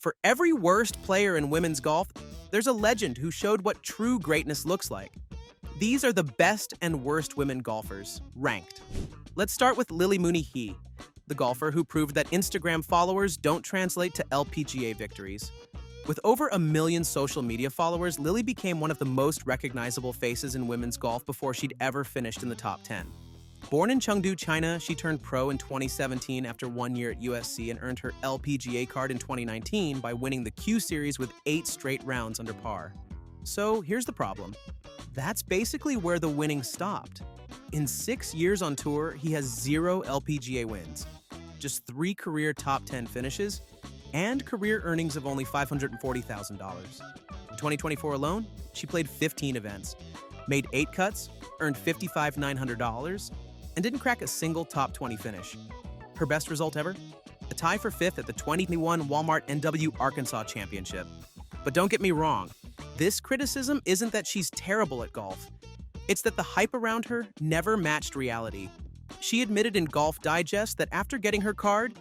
For every worst player in women's golf, there's a legend who showed what true greatness looks like. These are the best and worst women golfers, ranked. Let's start with Lily Mooney-Hee, the golfer who proved that Instagram followers don't translate to LPGA victories. With over 1 million social media followers, Lily became one of the most recognizable faces in women's golf before she'd ever finished in the top 10. Born in Chengdu, China, she turned pro in 2017 after 1 year at USC and earned her LPGA card in 2019 by winning the Q Series with 8 straight rounds under par. So here's the problem. That's basically where the winning stopped. In 6 years on tour, he has 0 LPGA wins, just 3 career top 10 finishes, and career earnings of only $540,000. In 2024 alone, she played 15 events, made 8 cuts, earned $55,900, and didn't crack a single top 20 finish. Her best result ever? A tie for 5th at the 2021 Walmart NW Arkansas Championship. But don't get me wrong, this criticism isn't that she's terrible at golf. It's that the hype around her never matched reality. She admitted in Golf Digest that after getting her card,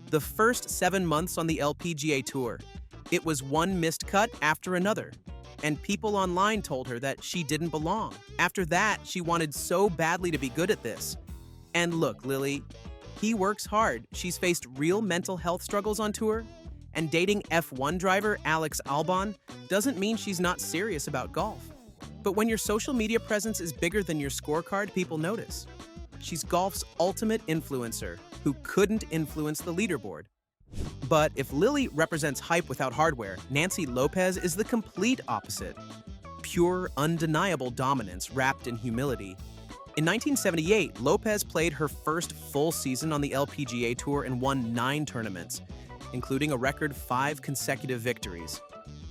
the first 7 months on the LPGA Tour, it was one missed cut after another. And people online told her that she didn't belong. After that, she wanted so badly to be good at this. And look, Lily, he works hard. She's faced real mental health struggles on tour, and dating F1 driver Alex Albon doesn't mean she's not serious about golf. But when your social media presence is bigger than your scorecard, people notice. She's golf's ultimate influencer who couldn't influence the leaderboard. But if Lily represents hype without hardware, Nancy Lopez is the complete opposite. Pure, undeniable dominance wrapped in humility. In 1978, Lopez played her first full season on the LPGA Tour and won 9 tournaments, including a record 5 consecutive victories.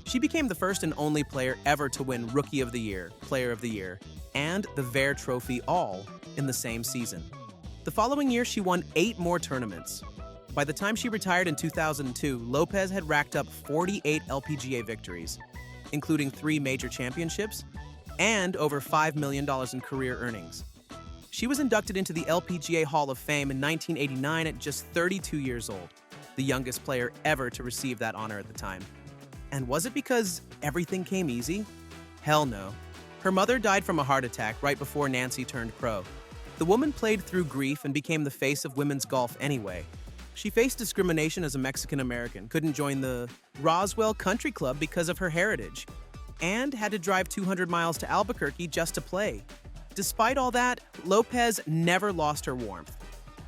She became the first and only player ever to win Rookie of the Year, Player of the Year, and the Vare Trophy all in the same season. The following year, she won 8 more tournaments. By the time she retired in 2002, Lopez had racked up 48 LPGA victories, including 3 major championships and over $5 million in career earnings. She was inducted into the LPGA Hall of Fame in 1989 at just 32 years old, the youngest player ever to receive that honor at the time. And was it because everything came easy? Hell no. Her mother died from a heart attack right before Nancy turned pro. The woman played through grief and became the face of women's golf anyway. She faced discrimination as a Mexican-American, couldn't join the Roswell Country Club because of her heritage, and had to drive 200 miles to Albuquerque just to play. Despite all that, Lopez never lost her warmth.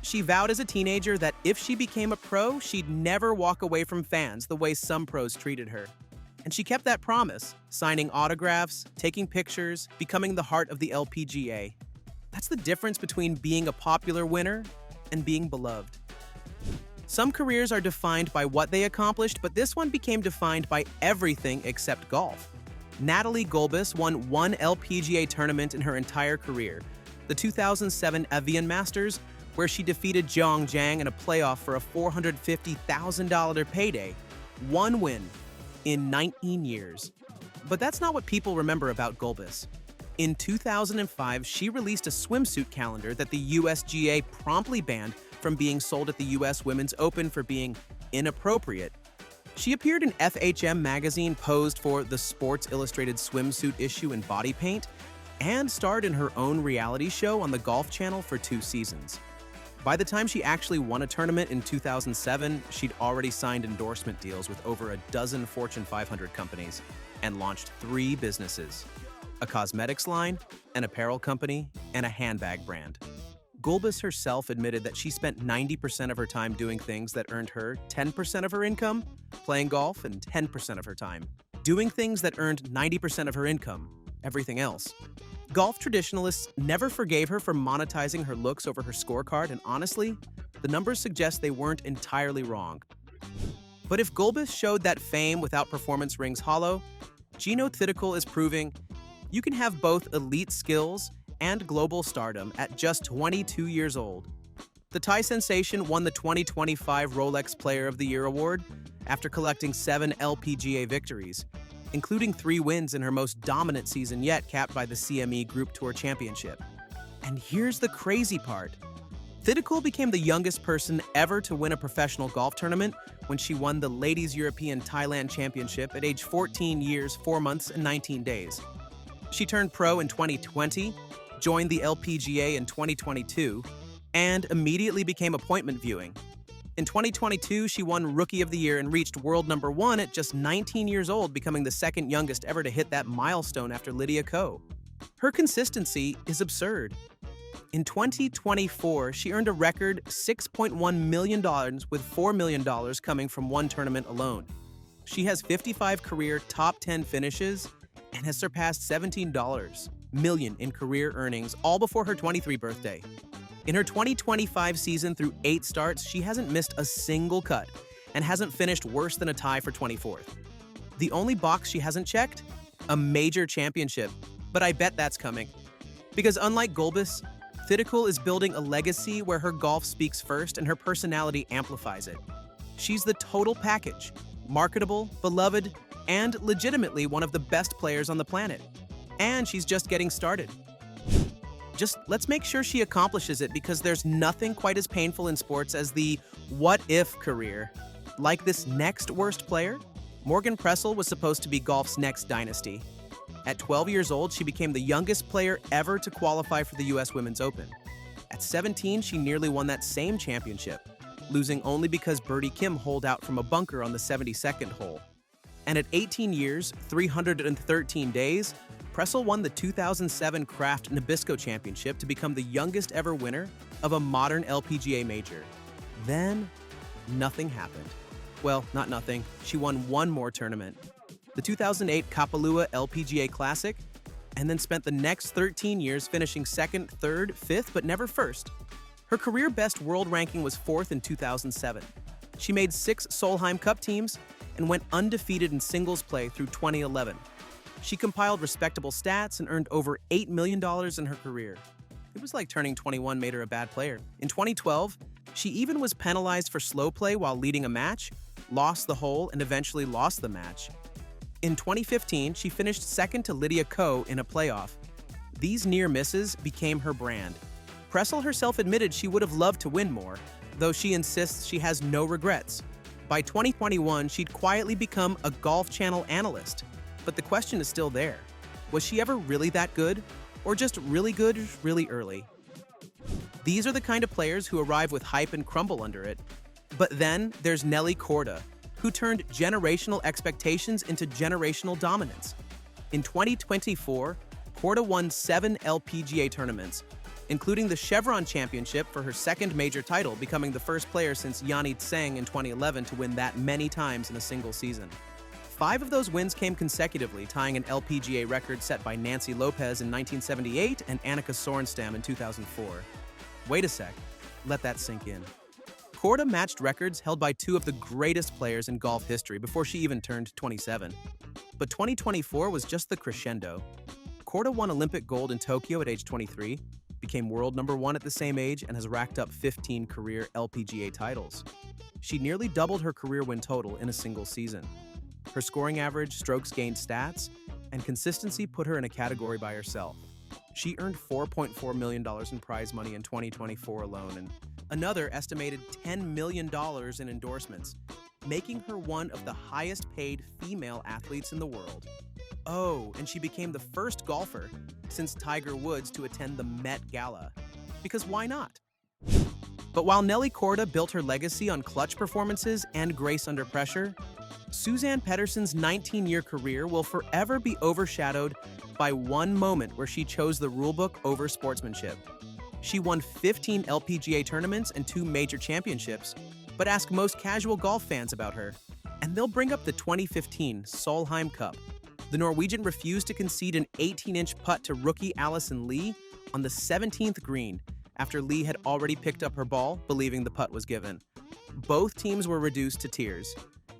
She vowed as a teenager that if she became a pro, she'd never walk away from fans the way some pros treated her. And she kept that promise, signing autographs, taking pictures, becoming the heart of the LPGA. That's the difference between being a popular winner and being beloved. Some careers are defined by what they accomplished, but this one became defined by everything except golf. Natalie Gulbis won 1 LPGA tournament in her entire career, the 2007 Evian Masters, where she defeated Zhang Jiang in a playoff for a $450,000 payday. 1 win in 19 years. But that's not what people remember about Gulbis. In 2005, she released a swimsuit calendar that the USGA promptly banned from being sold at the US Women's Open for being inappropriate. She appeared in FHM magazine, posed for the Sports Illustrated swimsuit issue in body paint, and starred in her own reality show on the Golf Channel for 2 seasons. By the time she actually won a tournament in 2007, she'd already signed endorsement deals with over a dozen Fortune 500 companies and launched 3 businesses: a cosmetics line, an apparel company, and a handbag brand. Gulbis herself admitted that she spent 90% of her time doing things that earned her 10% of her income, playing golf, and 10% of her time doing things that earned 90% of her income, everything else. Golf traditionalists never forgave her for monetizing her looks over her scorecard, and honestly, the numbers suggest they weren't entirely wrong. But if Gulbis showed that fame without performance rings hollow, Gino Thitikul is proving you can have both elite skills and global stardom at just 22 years old. The Thai sensation won the 2025 Rolex Player of the Year award after collecting 7 LPGA victories, including 3 wins in her most dominant season yet, capped by the CME Group Tour Championship. And here's the crazy part. Thitikul became the youngest person ever to win a professional golf tournament when she won the Ladies European Thailand Championship at age 14 years, 4 months, and 19 days. She turned pro in 2020, joined the LPGA in 2022, and immediately became appointment viewing. In 2022, she won Rookie of the Year and reached world number 1 at just 19 years old, becoming the second youngest ever to hit that milestone after Lydia Ko. Her consistency is absurd. In 2024, she earned a record $6.1 million, with $4 million coming from one tournament alone. She has 55 career top 10 finishes and has surpassed $17 million in career earnings, all before her 23rd birthday. In her 2025 season, through 8 starts, she hasn't missed a single cut and hasn't finished worse than a tie for 24th. The only box she hasn't checked? A major championship. But I bet that's coming. Because unlike Gulbis, Thitikul is building a legacy where her golf speaks first and her personality amplifies it. She's the total package, marketable, beloved, and legitimately one of the best players on the planet. And she's just getting started. Just let's make sure she accomplishes it, because there's nothing quite as painful in sports as the what-if career. Like this next worst player, Morgan Pressel was supposed to be golf's next dynasty. At 12 years old, she became the youngest player ever to qualify for the U.S. Women's Open. At 17, she nearly won that same championship, losing only because Birdie Kim holed out from a bunker on the 72nd hole. And at 18 years, 313 days, Pressel won the 2007 Kraft Nabisco Championship to become the youngest ever winner of a modern LPGA major. Then, nothing happened. Well, not nothing. She won one more tournament, the 2008 Kapalua LPGA Classic, and then spent the next 13 years finishing 2nd, 3rd, 5th, but never 1st. Her career best world ranking was 4th in 2007. She made 6 Solheim Cup teams and went undefeated in singles play through 2011. She compiled respectable stats and earned over $8 million in her career. It was like turning 21 made her a bad player. In 2012, she even was penalized for slow play while leading a match, lost the hole, and eventually lost the match. In 2015, she finished 2nd to Lydia Ko in a playoff. These near misses became her brand. Pressel herself admitted she would have loved to win more, though she insists she has no regrets. By 2021, she'd quietly become a Golf Channel analyst. But the question is still there. Was she ever really that good? Or just really good really early? These are the kind of players who arrive with hype and crumble under it. But then there's Nelly Korda, who turned generational expectations into generational dominance. In 2024, Korda won 7 LPGA tournaments, including the Chevron Championship for her 2nd major title, becoming the first player since Yani Tseng in 2011 to win that many times in a single season. 5 of those wins came consecutively, tying an LPGA record set by Nancy Lopez in 1978 and Annika Sorenstam in 2004. Wait a sec, let that sink in. Korda matched records held by 2 of the greatest players in golf history before she even turned 27. But 2024 was just the crescendo. Korda won Olympic gold in Tokyo at age 23, became world number 1 at the same age, and has racked up 15 career LPGA titles. She nearly doubled her career win total in a single season. Her scoring average, strokes gained stats, and consistency put her in a category by herself. She earned $4.4 million in prize money in 2024 alone, and another estimated $10 million in endorsements, making her one of the highest-paid female athletes in the world. Oh, and she became the first golfer since Tiger Woods to attend the Met Gala. Because why not? But while Nelly Korda built her legacy on clutch performances and grace under pressure, Suzann Pettersen's 19-year career will forever be overshadowed by one moment where she chose the rulebook over sportsmanship. She won 15 LPGA tournaments and 2 major championships, but ask most casual golf fans about her, and they'll bring up the 2015 Solheim Cup. The Norwegian refused to concede an 18-inch putt to rookie Allison Lee on the 17th green after Lee had already picked up her ball, believing the putt was given. Both teams were reduced to tears.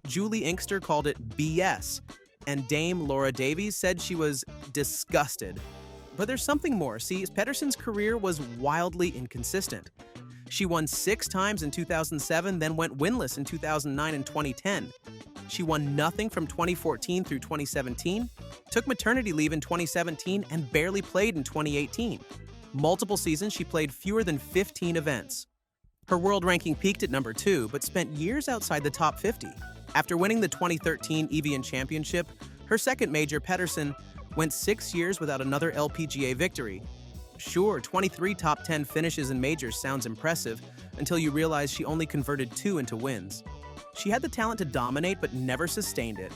Julie Inkster called it BS, and Dame Laura Davies said she was disgusted. But there's something more. See, Pettersen's career was wildly inconsistent. She won 6 times in 2007, then went winless in 2009 and 2010. She won nothing from 2014 through 2017, took maternity leave in 2017, and barely played in 2018. Multiple seasons, she played fewer than 15 events. Her world ranking peaked at number 2, but spent years outside the top 50. After winning the 2013 Evian Championship, her second major, Pedersen, went 6 years without another LPGA victory. Sure, 23 top 10 finishes in majors sounds impressive until you realize she only converted 2 into wins. She had the talent to dominate but never sustained it.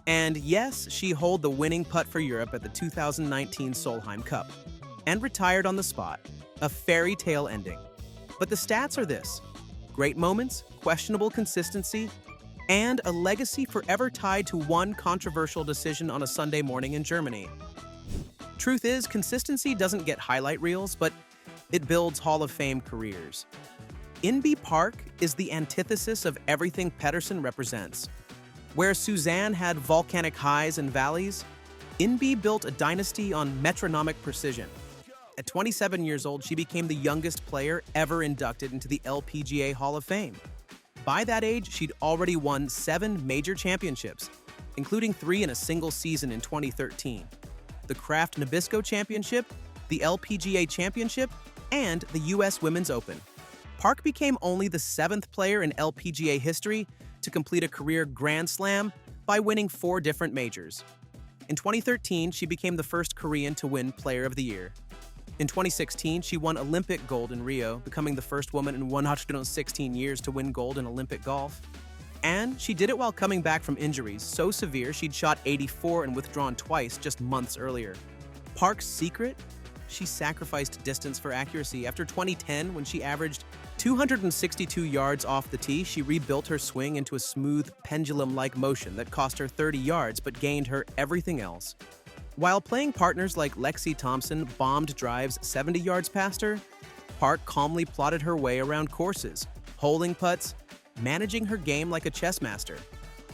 And yes, she holed the winning putt for Europe at the 2019 Solheim Cup and retired on the spot, a fairy tale ending. But the stats are this: great moments, questionable consistency, and a legacy forever tied to one controversial decision on a Sunday morning in Germany. Truth is, consistency doesn't get highlight reels, but it builds Hall of Fame careers. Inbee Park is the antithesis of everything Pedersen represents. Where Suzanne had volcanic highs and valleys, Inbee built a dynasty on metronomic precision. At 27 years old, she became the youngest player ever inducted into the LPGA Hall of Fame. By that age, she'd already won 7 major championships, including 3 in a single season in 2013. The Kraft Nabisco Championship, the LPGA Championship, and the US Women's Open. Park became only the 7th player in LPGA history to complete a career Grand Slam by winning 4 different majors. In 2013, she became the first Korean to win Player of the Year. In 2016, she won Olympic gold in Rio, becoming the first woman in 116 years to win gold in Olympic golf. And she did it while coming back from injuries so severe she'd shot 84 and withdrawn twice just months earlier. Park's secret? She sacrificed distance for accuracy. After 2010, when she averaged 262 yards off the tee, she rebuilt her swing into a smooth, pendulum-like motion that cost her 30 yards but gained her everything else. While playing partners like Lexi Thompson bombed drives 70 yards past her, Park calmly plotted her way around courses, holing putts, managing her game like a chess master.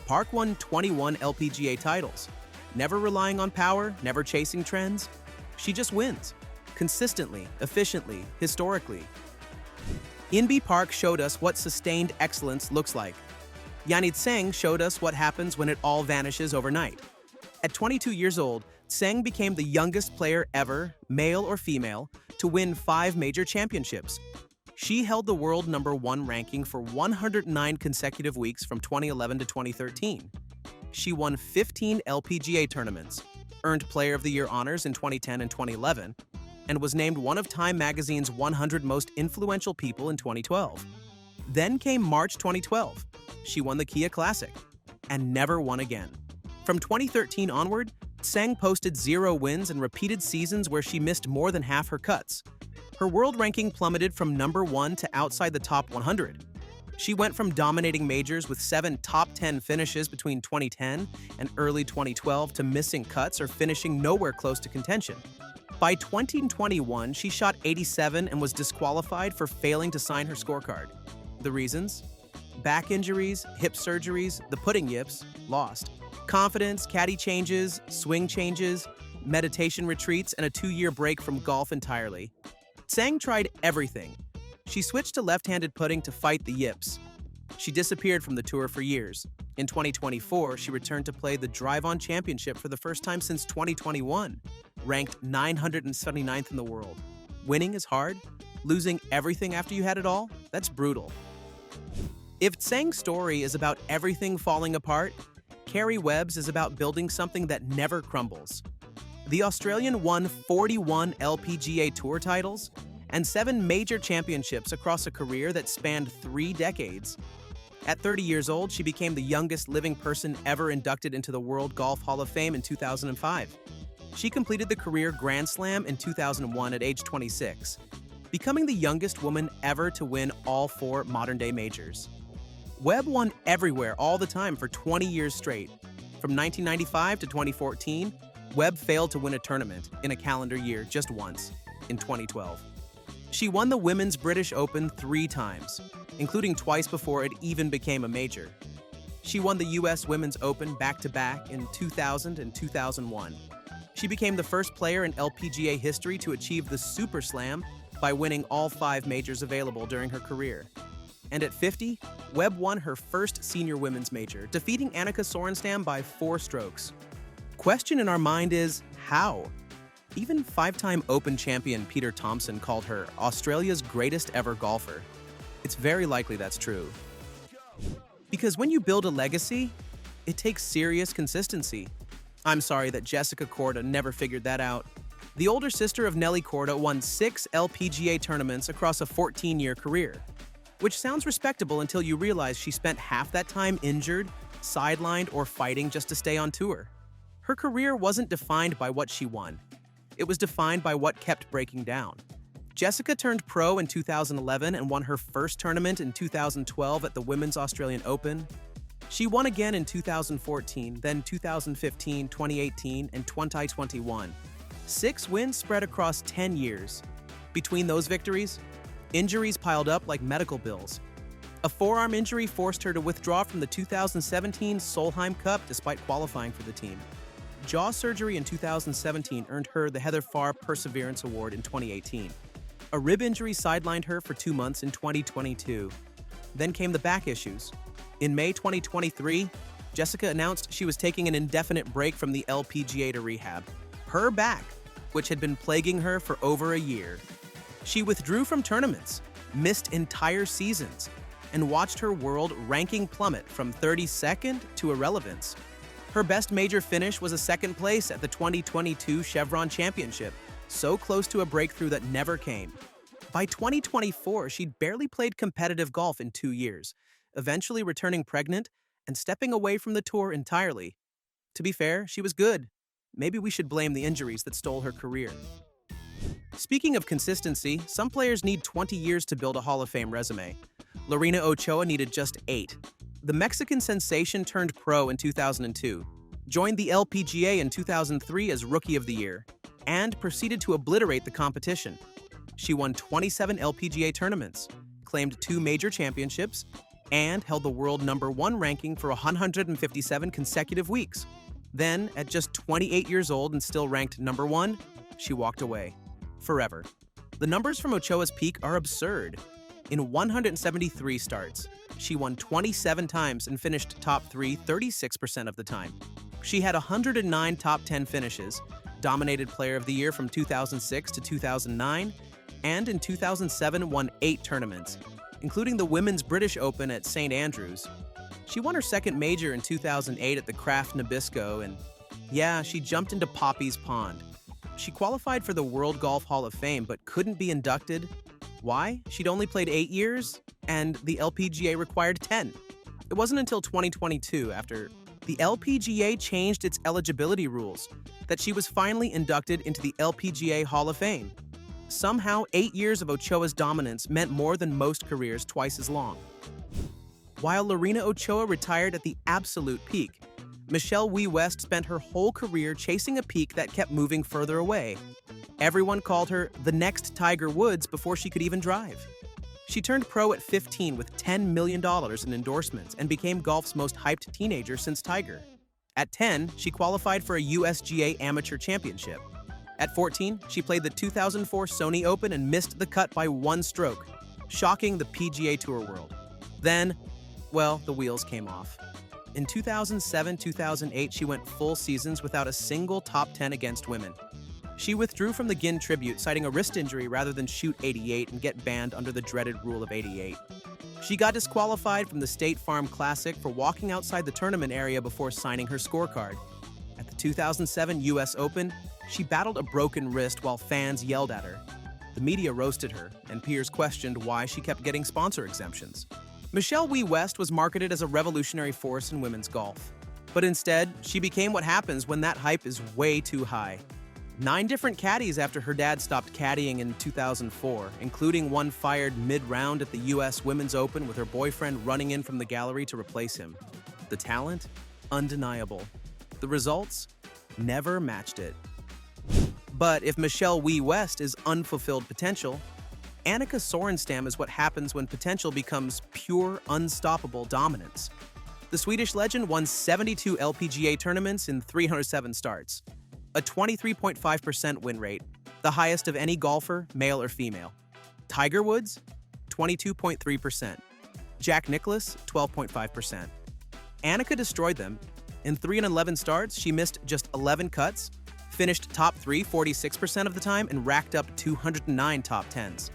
Park won 21 LPGA titles, never relying on power, never chasing trends. She just wins, consistently, efficiently, historically. Inbee Park showed us what sustained excellence looks like. Yanni Tseng showed us what happens when it all vanishes overnight. At 22 years old, Tseng became the youngest player ever, male or female, to win 5 major championships. She held the world number 1 ranking for 109 consecutive weeks from 2011 to 2013. She won 15 LPGA tournaments, earned Player of the Year honors in 2010 and 2011, and was named one of Time magazine's 100 most influential people in 2012. Then came March 2012. She won the Kia Classic and never won again. From 2013 onward, Tseng posted 0 wins and repeated seasons where she missed more than half her cuts. Her world ranking plummeted from number 1 to outside the top 100. She went from dominating majors with 7 top 10 finishes between 2010 and early 2012 to missing cuts or finishing nowhere close to contention. By 2021, she shot 87 and was disqualified for failing to sign her scorecard. The reasons? Back injuries, hip surgeries, the putting yips, lost. Confidence, caddy changes, swing changes, meditation retreats, and a 2-year break from golf entirely. Tseng tried everything. She switched to left-handed putting to fight the yips. She disappeared from the tour for years. In 2024, she returned to play the Drive-On Championship for the first time since 2021, ranked 979th in the world. Winning is hard. Losing everything after you had it all? That's brutal. If Tseng's story is about everything falling apart, Carrie Webb's is about building something that never crumbles. The Australian won 41 LPGA Tour titles and 7 major championships across a career that spanned 3 decades. At 30 years old, she became the youngest living person ever inducted into the World Golf Hall of Fame in 2005. She completed the career Grand Slam in 2001 at age 26, becoming the youngest woman ever to win all 4 modern-day majors. Webb won everywhere all the time for 20 years straight. From 1995 to 2014, Webb failed to win a tournament in a calendar year just once, in 2012. She won the Women's British Open 3 times, including twice before it even became a major. She won the US Women's Open back-to-back in 2000 and 2001. She became the first player in LPGA history to achieve the Super Slam by winning all 5 majors available during her career. And at 50, Webb won her first senior women's major, defeating Annika Sorenstam by 4 strokes. Question in our mind is, how? Even 5-time Open champion Peter Thomson called her Australia's greatest ever golfer. It's It's very likely that's true. Because when you build a legacy, it takes serious consistency. I'm sorry that Jessica Korda never figured that out. The older sister of Nelly Korda won 6 LPGA tournaments across a 14-year career, which sounds respectable until you realize she spent half that time injured, sidelined, or fighting just to stay on tour. Her career wasn't defined by what she won. It was defined by what kept breaking down. Jessica turned pro in 2011 and won her first tournament in 2012 at the Women's Australian Open. She won again in 2014, then 2015, 2018, and 2021. 6 wins spread across 10 years. Between those victories, injuries piled up like medical bills. A forearm injury forced her to withdraw from the 2017 Solheim Cup despite qualifying for the team. Jaw surgery in 2017 earned her the Heather Farr Perseverance Award in 2018. A rib injury sidelined her for 2 months in 2022. Then came the back issues. In May 2023, Jessica announced she was taking an indefinite break from the LPGA to rehab her back, which had been plaguing her for over a year. She withdrew from tournaments, missed entire seasons, and watched her world ranking plummet from 32nd to irrelevance. Her best major finish was a second place at the 2022 Chevron Championship, so close to a breakthrough that never came. By 2024, she'd barely played competitive golf in 2 years, eventually returning pregnant and stepping away from the tour entirely. To be fair, she was good. Maybe we should blame the injuries that stole her career. Speaking of consistency, some players need 20 years to build a Hall of Fame resume. Lorena Ochoa needed just 8. The Mexican sensation turned pro in 2002, joined the LPGA in 2003 as Rookie of the Year, and proceeded to obliterate the competition. She won 27 LPGA tournaments, claimed 2 major championships, and held the world #1 ranking for 157 consecutive weeks. Then, at just 28 years old and still ranked #1, she walked away. Forever. The numbers from Ochoa's peak are absurd. In 173 starts, she won 27 times and finished top 3 36% of the time. She had 109 top 10 finishes, dominated Player of the Year from 2006 to 2009, and in 2007 won 8 tournaments, including the Women's British Open at St. Andrews. She won her second major in 2008 at the Kraft Nabisco, and yeah, she jumped into Poppy's Pond. She qualified for the World Golf Hall of Fame but couldn't be inducted. Why? She'd only played 8 years, and the LPGA required 10. It wasn't until 2022, after the LPGA changed its eligibility rules, that she was finally inducted into the LPGA Hall of Fame. Somehow, 8 years of Ochoa's dominance meant more than most careers twice as long. While Lorena Ochoa retired at the absolute peak, Michelle Wie West spent her whole career chasing a peak that kept moving further away. Everyone called her the next Tiger Woods before she could even drive. She turned pro at 15 with $10 million in endorsements and became golf's most hyped teenager since Tiger. At 10, she qualified for a USGA Amateur Championship. At 14, she played the 2004 Sony Open and missed the cut by 1 stroke, shocking the PGA Tour world. Then, well, the wheels came off. In 2007-2008, she went full seasons without a single top 10 against women. She withdrew from the Ginn Tribute, citing a wrist injury rather than shoot 88 and get banned under the dreaded Rule of 88. She got disqualified from the State Farm Classic for walking outside the tournament area before signing her scorecard. At the 2007 US Open, she battled a broken wrist while fans yelled at her. The media roasted her, and peers questioned why she kept getting sponsor exemptions. Michelle Wie West was marketed as a revolutionary force in women's golf. But instead, she became what happens when that hype is way too high. 9 different caddies after her dad stopped caddying in 2004, including one fired mid-round at the US Women's Open with her boyfriend running in from the gallery to replace him. The talent? Undeniable. The results? Never matched it. But if Michelle Wie West is unfulfilled potential, Annika Sorenstam is what happens when potential becomes pure, unstoppable dominance. The Swedish legend won 72 LPGA tournaments in 307 starts, a 23.5% win rate, the highest of any golfer, male or female. Tiger Woods, 22.3%. Jack Nicklaus, 12.5%. Annika destroyed them. In 311 starts, she missed just 11 cuts, finished top 3 46% of the time, and racked up 209 top 10s.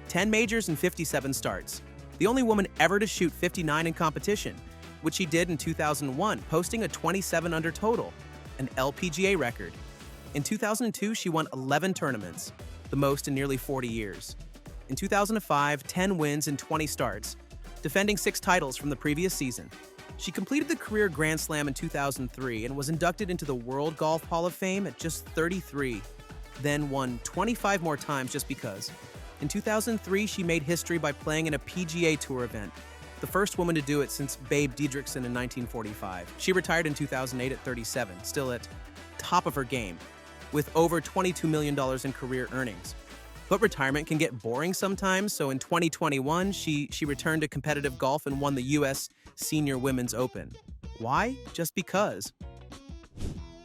10 majors and 57 starts. the only woman ever to shoot 59 in competition, which she did in 2001, posting a 27 under total, an LPGA record. In 2002, she won 11 tournaments, the most in nearly 40 years. In 2005, 10 wins and 20 starts, defending 6 titles from the previous season. She completed the career Grand Slam in 2003 and was inducted into the World Golf Hall of Fame at just 33, then won 25 more times just because. In 2003, she made history by playing in a PGA Tour event, the first woman to do it since Babe Didrikson in 1945. She retired in 2008 at 37, still at top of her game, with over $22 million in career earnings. But retirement can get boring sometimes, so in 2021, she returned to competitive golf and won the U.S. Senior Women's Open. Why? Just because.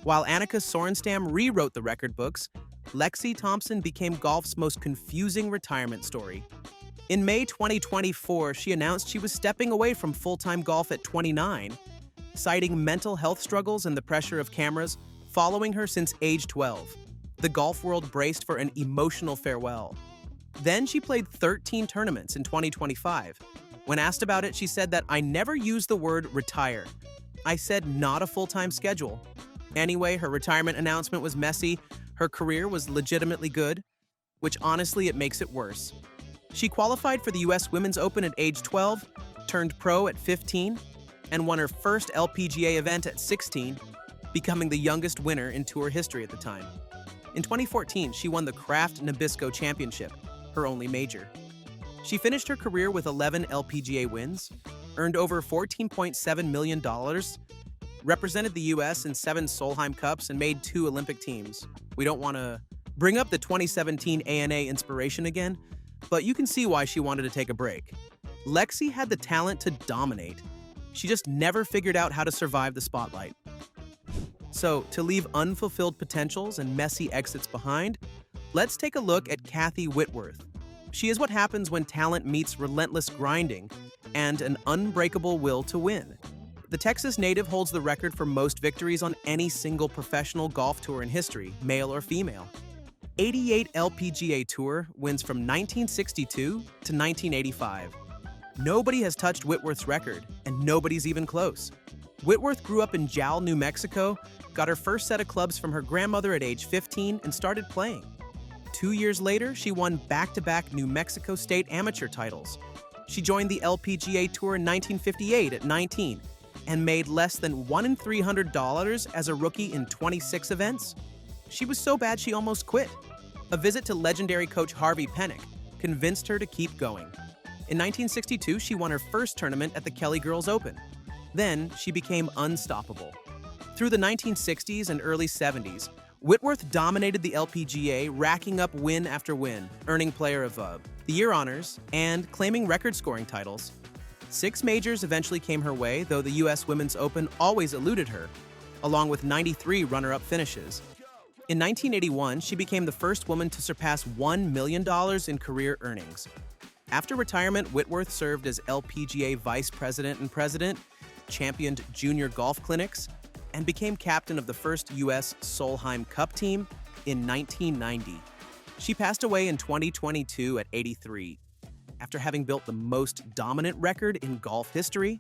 While Annika Sorenstam rewrote the record books, Lexi Thompson became golf's most confusing retirement story. In May 2024, she announced she was stepping away from full-time golf at 29, citing mental health struggles and the pressure of cameras following her since age 12. The golf world braced for an emotional farewell. Then she played 13 tournaments in 2025. When asked about it, she said that I never used the word retire. I said not a full-time schedule. Anyway, her retirement announcement was messy. Her career was legitimately good, which honestly, it makes it worse. She qualified for the U.S. Women's Open at age 12, turned pro at 15, and won her first LPGA event at 16, becoming the youngest winner in tour history at the time. In 2014, she won the Kraft Nabisco Championship, her only major. She finished her career with 11 LPGA wins, earned over $14.7 million, represented the U.S. in 7 Solheim Cups, and made 2 Olympic teams. We don't want to bring up the 2017 ANA inspiration again, but you can see why she wanted to take a break. Lexi had the talent to dominate. She just never figured out how to survive the spotlight. So, to leave unfulfilled potentials and messy exits behind, let's take a look at Kathy Whitworth. She is what happens when talent meets relentless grinding and an unbreakable will to win. The Texas native holds the record for most victories on any single professional golf tour in history, male or female. 88 LPGA Tour wins from 1962 to 1985. Nobody has touched Whitworth's record, and nobody's even close. Whitworth grew up in Jowell, New Mexico, got her first set of clubs from her grandmother at age 15, and started playing. 2 years later, she won back-to-back New Mexico State amateur titles. She joined the LPGA Tour in 1958 at 19 and made less than $1 in $300 as a rookie in 26 events. She was so bad she almost quit. A visit to legendary coach Harvey Penick convinced her to keep going. In 1962, she won her first tournament at the Kelly Girls Open. Then, she became unstoppable. Through the 1960s and early 70s, Whitworth dominated the LPGA, racking up win after win, earning Player of the Year honors, and claiming record-scoring titles. 6 majors eventually came her way, though the U.S. Women's Open always eluded her, along with 93 runner-up finishes. In 1981, she became the first woman to surpass $1 million in career earnings. After retirement, Whitworth served as LPGA vice president and president, championed junior golf clinics, and became captain of the first U.S. Solheim Cup team in 1990. She passed away in 2022 at 83, after having built the most dominant record in golf history